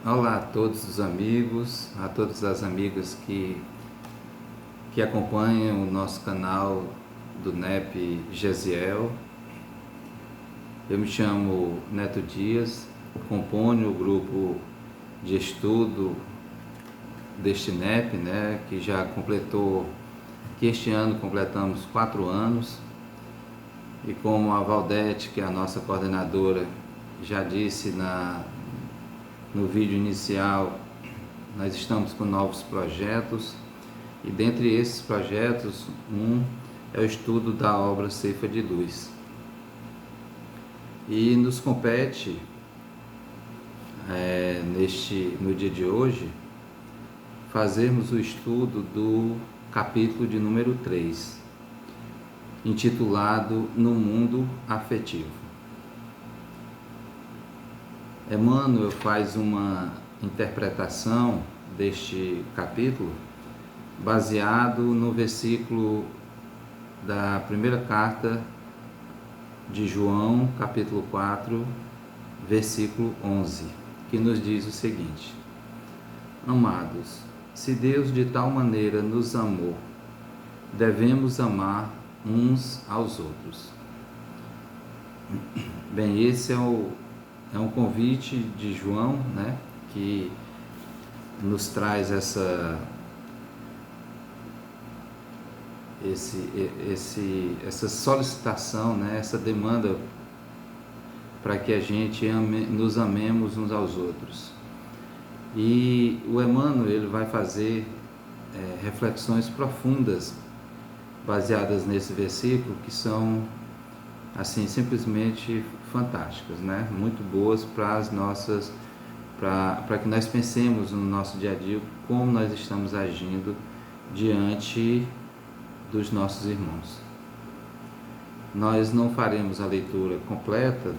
Olá a todos os amigos, a todas as amigas que acompanham o nosso canal do NEP Gesiel. Eu me chamo Neto Dias, componho o grupo de estudo deste NEP, que este ano completamos 4 anos. E como a Valdete, que é a nossa coordenadora, já disse no vídeo inicial, nós estamos com novos projetos, e dentre esses projetos, um é o estudo da obra Ceifa de Luz. E nos compete, no dia de hoje, fazermos o estudo do capítulo de número 3, intitulado No Mundo Afetivo. Emmanuel faz uma interpretação deste capítulo baseado no versículo da primeira carta de João, capítulo 4, versículo 11, que nos diz o seguinte: Amados, se Deus de tal maneira nos amou, devemos amar uns aos outros. Bem, esse é um convite de João, que nos traz essa solicitação, essa demanda para que a gente nos amemos uns aos outros. E o Emmanuel ele vai fazer reflexões profundas baseadas nesse versículo, que são assim simplesmente fantásticas, muito boas para que nós pensemos no nosso dia a dia como nós estamos agindo diante dos nossos irmãos. Nós não faremos a leitura completa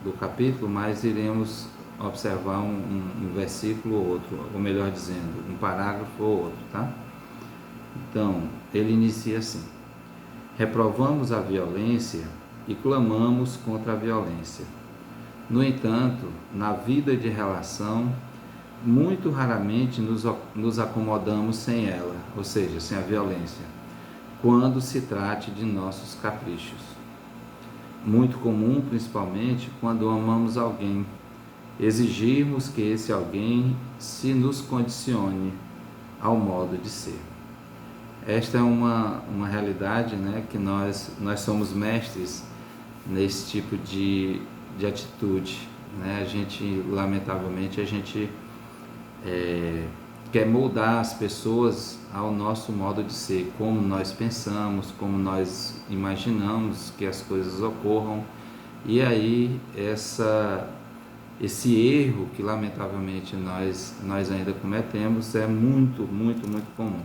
do capítulo, mas iremos observar um versículo ou outro, ou melhor dizendo, um parágrafo ou outro, tá? Então, ele inicia assim: reprovamos a violência e clamamos contra a violência. No entanto, na vida de relação, muito raramente nos acomodamos sem ela, ou seja, sem a violência, quando se trate de nossos caprichos. Muito comum, principalmente, quando amamos alguém, exigirmos que esse alguém se nos condicione ao modo de ser. Esta é uma realidade, que nós somos mestres nesse tipo de atitude, lamentavelmente, a gente quer moldar as pessoas ao nosso modo de ser, como nós pensamos, como nós imaginamos que as coisas ocorram, e aí esse erro que lamentavelmente nós ainda cometemos é muito comum,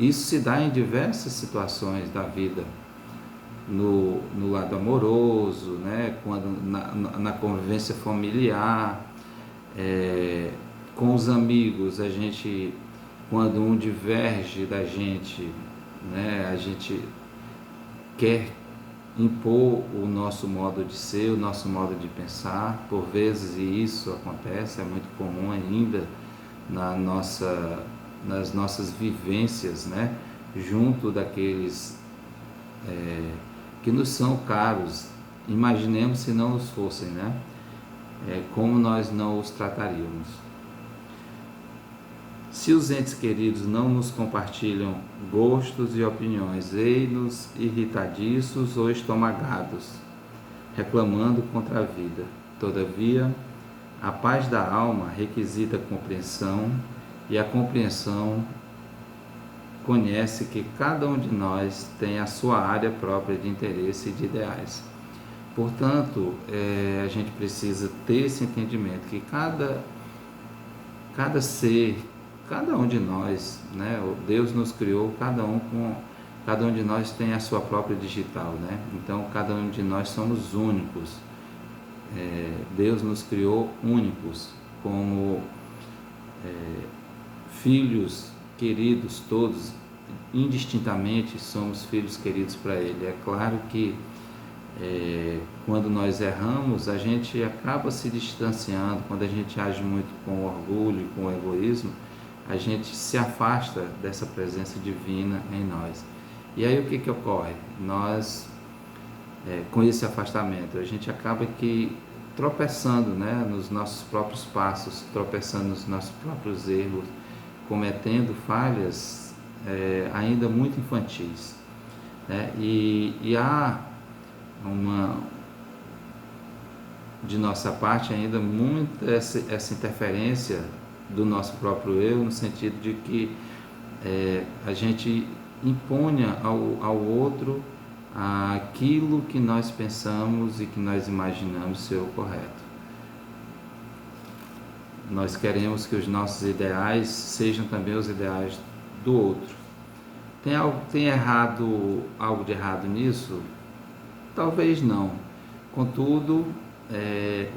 Isso se dá em diversas situações da vida, no lado amoroso, quando na convivência familiar, com os amigos, quando um diverge da gente, a gente quer impor o nosso modo de ser, o nosso modo de pensar, por vezes, e isso acontece, é muito comum ainda nas nossas vivências, junto daqueles que nos são caros. Imaginemos se não os fossem, como nós não os trataríamos. Se os entes queridos não nos compartilham gostos e opiniões, ei-nos irritadiços ou estomagados, reclamando contra a vida. Todavia, a paz da alma requisita compreensão, e a compreensão conhece que cada um de nós tem a sua área própria de interesse e de ideais. Portanto, a gente precisa ter esse entendimento que cada ser, cada um de nós, Deus nos criou, cada um de nós tem a sua própria digital, Então, cada um de nós somos únicos. Deus nos criou únicos, como filhos queridos, todos, indistintamente, somos filhos queridos para Ele. É claro que Quando nós erramos, a gente acaba se distanciando. Quando a gente age muito com orgulho, com egoísmo, a gente se afasta dessa presença divina em nós. E aí o que ocorre? Nós, com esse afastamento, a gente acaba que tropeçando, né, nos nossos próprios passos, tropeçando nos nossos próprios erros, cometendo falhas ainda muito infantis, né? E há de nossa parte ainda muito essa interferência do nosso próprio eu, no sentido de que a gente imponha ao outro aquilo que nós pensamos e que nós imaginamos ser o correto. Nós queremos que os nossos ideais sejam também os ideais do outro. Tem algo de errado nisso? Talvez não. Contudo,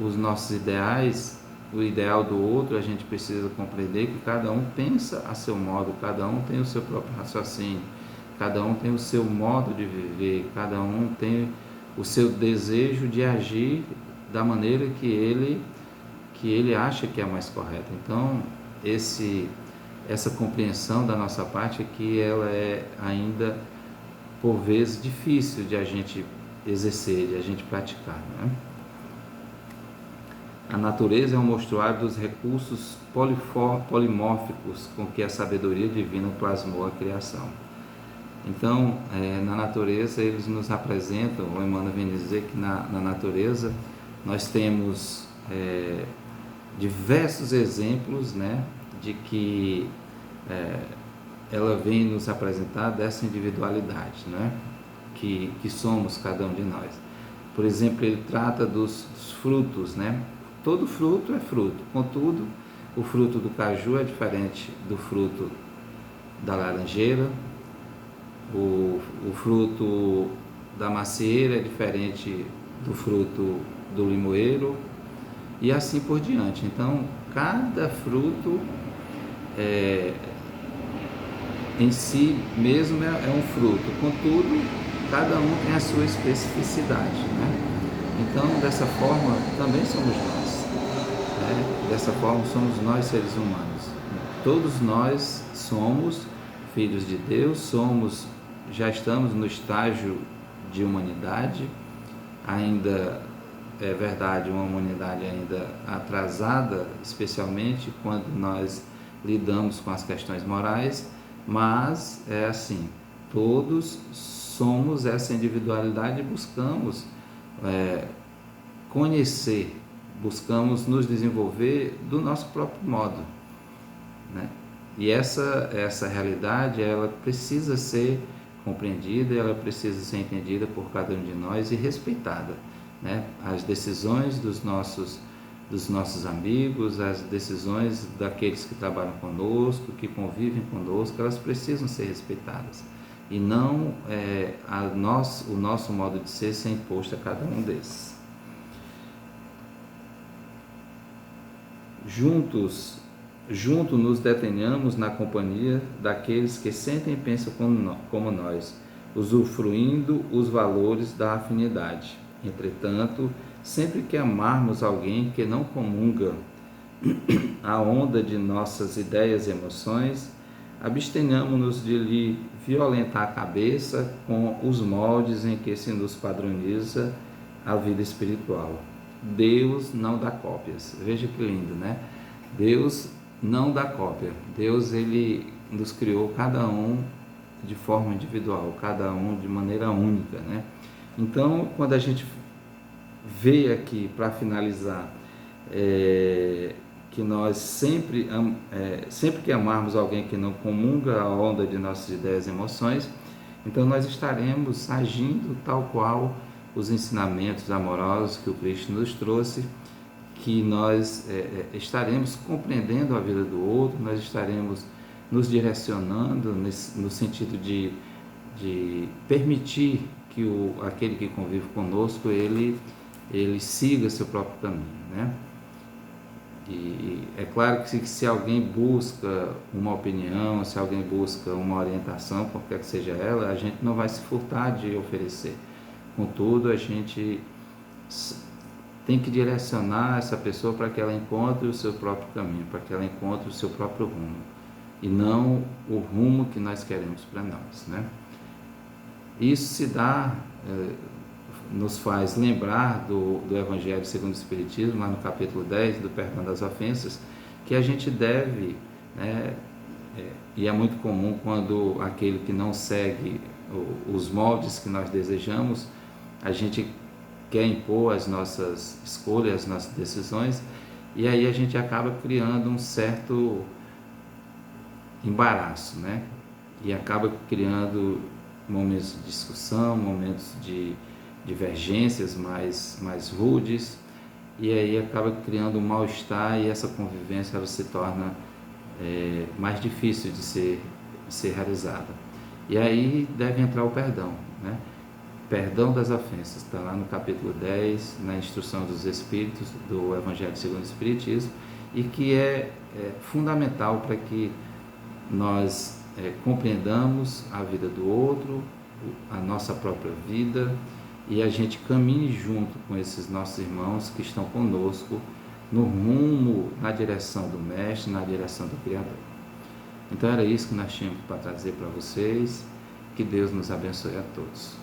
os nossos ideais, o ideal do outro, a gente precisa compreender que cada um pensa a seu modo, cada um tem o seu próprio raciocínio, cada um tem o seu modo de viver, cada um tem o seu desejo de agir da maneira que ele acha que é mais correta. Então, essa compreensão da nossa parte aqui, ela é ainda, por vezes, difícil de a gente exercer, de a gente praticar, né? A natureza é um mostruário dos recursos polimórficos com que a sabedoria divina plasmou a criação. Então, na natureza, eles nos apresentam, o Emmanuel vem dizer que na natureza nós temos diversos exemplos, né, de que ela vem nos apresentar dessa individualidade, né, que somos cada um de nós. Por exemplo, ele trata dos frutos, né? Todo fruto é fruto, contudo, o fruto do caju é diferente do fruto da laranjeira, o fruto da macieira é diferente do fruto do limoeiro, e assim por diante. Então, cada fruto em si mesmo é um fruto, contudo, cada um tem a sua especificidade, né? Então, dessa forma, também somos nós, né? Dessa forma, somos nós, seres humanos. Todos nós somos filhos de Deus, já estamos no estágio de humanidade, ainda é verdade, uma humanidade ainda atrasada, especialmente quando nós lidamos com as questões morais, mas é assim, todos somos essa individualidade e buscamos conhecer, buscamos nos desenvolver do nosso próprio modo, né? E essa realidade, ela precisa ser compreendida, ela precisa ser entendida por cada um de nós e respeitada, né? As decisões dos nossos amigos, as decisões daqueles que trabalham conosco, que convivem conosco, elas precisam ser respeitadas. E não o nosso modo de ser imposto a cada um desses. Junto nos detenhamos na companhia daqueles que sentem e pensam como nós, usufruindo os valores da afinidade. Entretanto, sempre que amarmos alguém que não comunga a onda de nossas ideias e emoções, abstenhamos-nos de lhe violentar a cabeça com os moldes em que se nos padroniza a vida espiritual. Deus não dá cópias. Veja que lindo, né? Deus não dá cópia. Deus, ele nos criou cada um de forma individual, cada um de maneira única, né? Então, quando a gente vê aqui, para finalizar, que nós sempre que amarmos alguém que não comunga a onda de nossas ideias e emoções, então nós estaremos agindo tal qual os ensinamentos amorosos que o Cristo nos trouxe, que nós estaremos compreendendo a vida do outro, nós estaremos nos direcionando no sentido de permitir que aquele que convive conosco, ele siga seu próprio caminho, né? E é claro que se alguém busca uma opinião, se alguém busca uma orientação, qualquer que seja ela, a gente não vai se furtar de oferecer. Contudo, a gente tem que direcionar essa pessoa para que ela encontre o seu próprio caminho, para que ela encontre o seu próprio rumo, e não o rumo que nós queremos para nós, né? Isso se dá, nos faz lembrar do Evangelho segundo o Espiritismo, lá no capítulo 10, do perdão das ofensas, que a gente deve, né, e é muito comum quando aquele que não segue os moldes que nós desejamos, a gente quer impor as nossas escolhas, as nossas decisões, e aí a gente acaba criando um certo embaraço, né? E acaba criando momentos de discussão, momentos de divergências mais rudes, e aí acaba criando um mal-estar, e essa convivência ela se torna mais difícil de ser realizada. E aí deve entrar o perdão, né? Perdão das ofensas, está lá no capítulo 10, na instrução dos Espíritos, do Evangelho segundo o Espiritismo, e que é fundamental para que nós compreendamos a vida do outro, a nossa própria vida, e a gente caminhe junto com esses nossos irmãos que estão conosco no rumo, na direção do Mestre, na direção do Criador. Então era isso que nós tínhamos para trazer para vocês. Que Deus nos abençoe a todos.